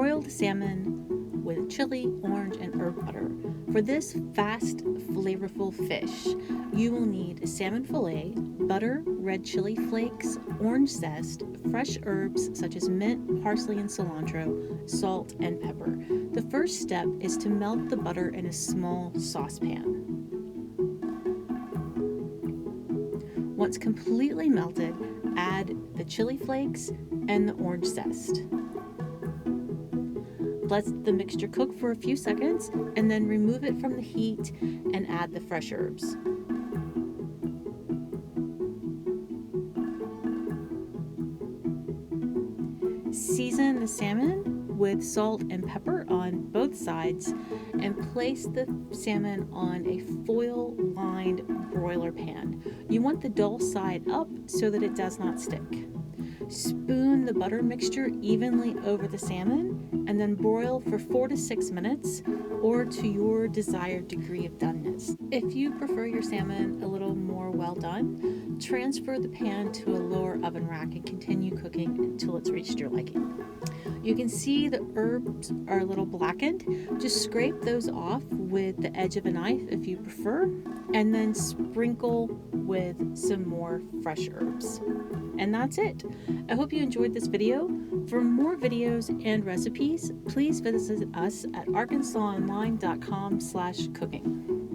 broiled salmon with chili, orange, and herb butter. For this fast, flavorful fish, you will need salmon fillet, butter, red chili flakes, orange zest, fresh herbs such as mint, parsley, and cilantro, salt, and pepper. The first step is to melt the butter in a small saucepan. Once completely melted, add the chili flakes and the orange zest. Let the mixture cook for a few seconds and then remove it from the heat and add the fresh herbs. Season the salmon with salt and pepper on both sides and place the salmon on a foil-lined broiler pan. You want the dull side up so that it does not stick. Spoon the butter mixture evenly over the salmon and then broil for 4 to 6 minutes or to your desired degree of doneness. If you prefer your salmon a little more well done, transfer the pan to a lower oven rack and continue cooking until it's reached your liking. You can see the herbs are a little blackened. Just scrape those off with the edge of a knife if you prefer, and then sprinkle with some more fresh herbs. And that's it. I hope you enjoyed this video. For more videos and recipes, please visit us at arkansasonline.com/cooking.